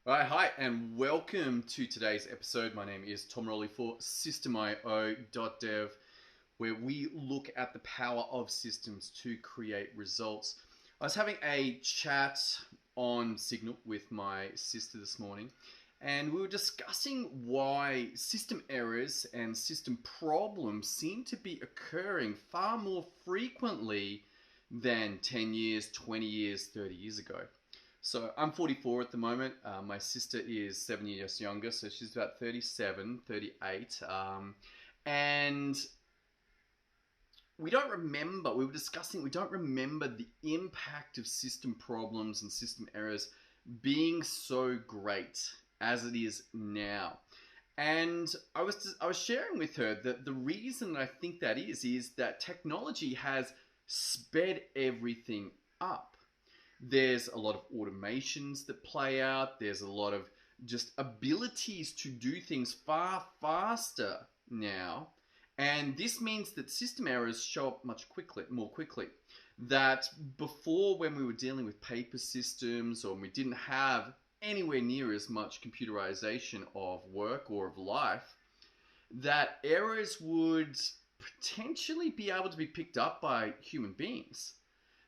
All right, hi, and welcome to today's episode. My name is Tom Rolley for System.io.dev, where we look at the power of systems to create results. I was having a chat on Signal with my sister this morning, and we were discussing why system errors and system problems seem to be occurring far more frequently than 10 years, 20 years, 30 years ago. So I'm 44 at the moment. My sister is 7 years younger, so she's about 37, 38. And we don't remember, we were discussing, we don't remember the impact of system problems and system errors being so great as it is now. And I was sharing with her that the reason I think that is that technology has sped everything up. There's a lot of automations that play out. There's a lot of just abilities to do things far faster now. And this means that system errors show up more quickly. That before, when we were dealing with paper systems or we didn't have anywhere near as much computerization of work or of life, that errors would potentially be able to be picked up by human beings.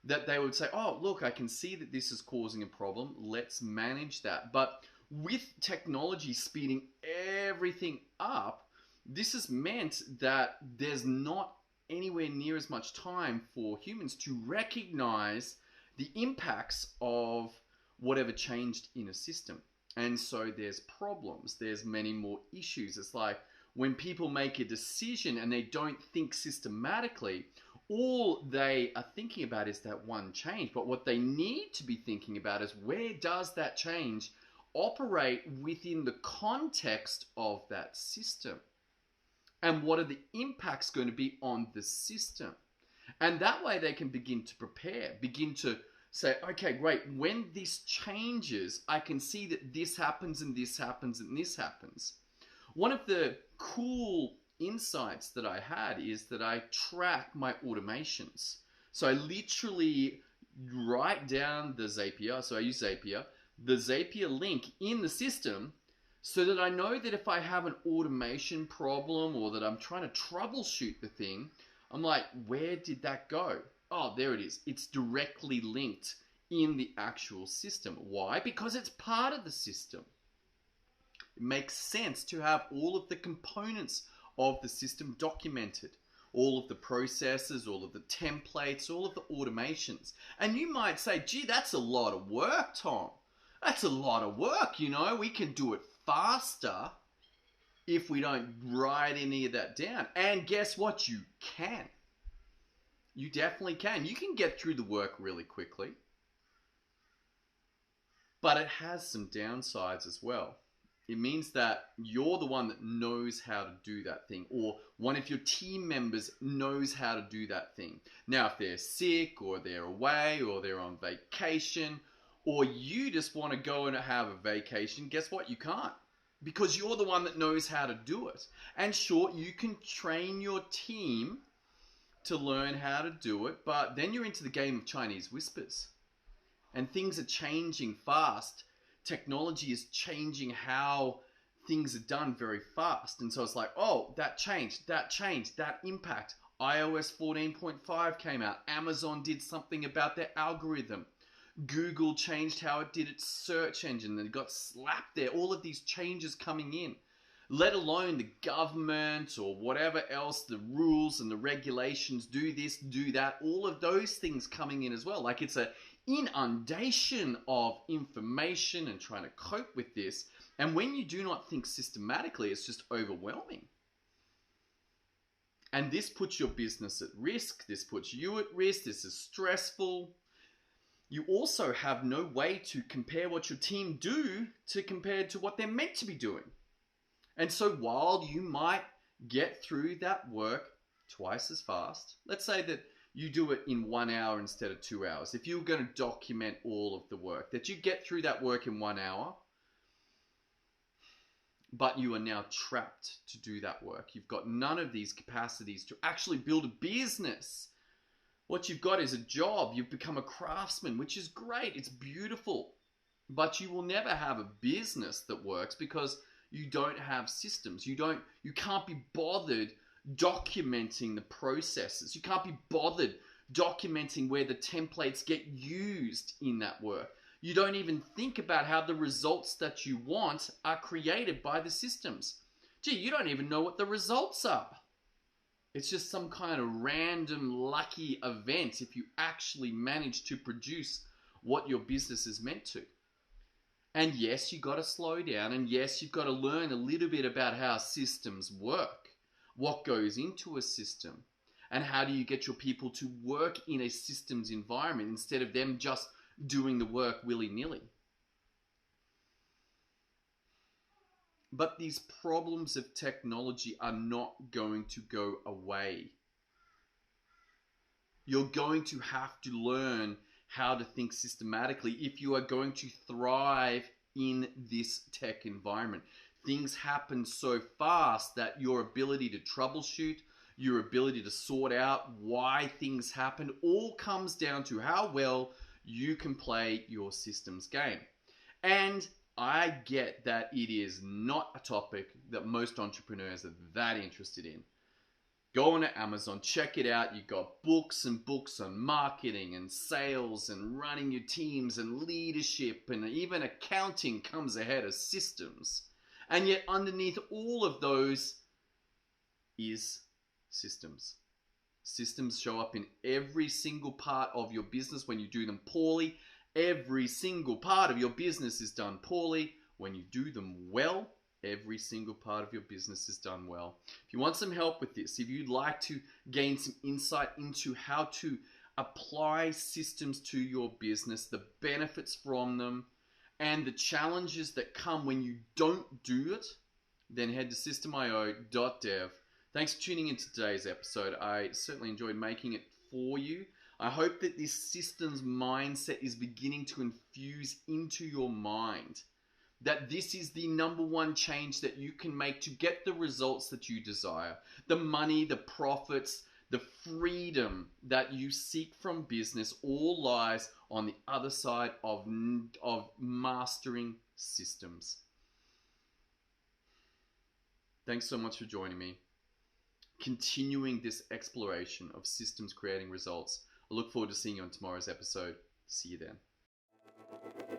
That they would say, oh, look, I can see that this is causing a problem. Let's manage that. But with technology speeding everything up, this has meant that there's not anywhere near as much time for humans to recognize the impacts of whatever changed in a system. And so there's problems. There's many more issues. It's like when people make a decision and they don't think systematically, all they are thinking about is that one change. But what they need to be thinking about is, where does that change operate within the context of that system? And what are the impacts going to be on the system? And that way they can begin to prepare, begin to say, okay, great, when this changes, I can see that this happens and this happens and this happens. One of the cool insights that I had is that I track my automations. So I literally write down the Zapier, so I use Zapier, the Zapier link in the system, so that I know that if I have an automation problem or that I'm trying to troubleshoot the thing, I'm like, where did that go? Oh, there it is. It's directly linked in the actual system. Why? Because it's part of the system. It makes sense to have all of the components of the system documented, all of the processes, all of the templates, all of the automations. And you might say, gee, that's a lot of work, Tom. That's a lot of work, you know. We can do it faster if we don't write any of that down. And guess what? You can. You definitely can. You can get through the work really quickly. But it has some downsides as well. It means that you're the one that knows how to do that thing, or one of your team members knows how to do that thing. Now, if they're sick or they're away or they're on vacation, or you just want to go and have a vacation, guess what? You can't, because you're the one that knows how to do it. And sure, you can train your team to learn how to do it, but then you're into the game of Chinese whispers. And things are changing fast. Technology is changing how things are done very fast. And so it's like, oh, that changed, that impact. iOS 14.5 came out. Amazon did something about their algorithm. Google changed how it did its search engine. It got slapped there. All of these changes coming in, let alone the government or whatever else, the rules and the regulations, do this, do that. All of those things coming in as well. Like, it's a inundation of information and trying to cope with this. And when you do not think systematically, it's just overwhelming. And this puts your business at risk. This puts you at risk. This is stressful. You also have no way to compare what your team do to compared to what they're meant to be doing. And so while you might get through that work twice as fast, let's say that you do it in 1 hour instead of 2 hours. If you're going to document all of the work, that you get through that work in 1 hour, but you are now trapped to do that work. You've got none of these capacities to actually build a business. What you've got is a job. You've become a craftsman, which is great. It's beautiful. But you will never have a business that works because you don't have systems. You can't be bothered documenting the processes. You can't be bothered documenting where the templates get used in that work. You don't even think about how the results that you want are created by the systems. Gee, you don't even know what the results are. It's just some kind of random lucky event if you actually manage to produce what your business is meant to. And yes, you've got to slow down, and yes, you've got to learn a little bit about how systems work, what goes into a system, and how do you get your people to work in a systems environment instead of them just doing the work willy-nilly. But these problems of technology are not going to go away. You're going to have to learn how to think systematically if you are going to thrive in this tech environment. Things happen so fast that your ability to troubleshoot, your ability to sort out why things happen, all comes down to how well you can play your systems game. And I get that it is not a topic that most entrepreneurs are that interested in. Go on to Amazon, check it out. You've got books and books on marketing and sales and running your teams and leadership, and even accounting comes ahead of systems. And yet underneath all of those is systems. Systems show up in every single part of your business when you do them poorly. Every single part of your business is done poorly. When you do them well, every single part of your business is done well. If you want some help with this, if you'd like to gain some insight into how to apply systems to your business, the benefits from them, and the challenges that come when you don't do it, then head to systemio.dev. Thanks for tuning into today's episode. I certainly enjoyed making it for you. I hope that this systems mindset is beginning to infuse into your mind. That this is the number one change that you can make to get the results that you desire. The money, the profits, the freedom that you seek from business all lies on the other side of mastering systems. Thanks so much for joining me. Continuing this exploration of systems creating results. I look forward to seeing you on tomorrow's episode. See you then.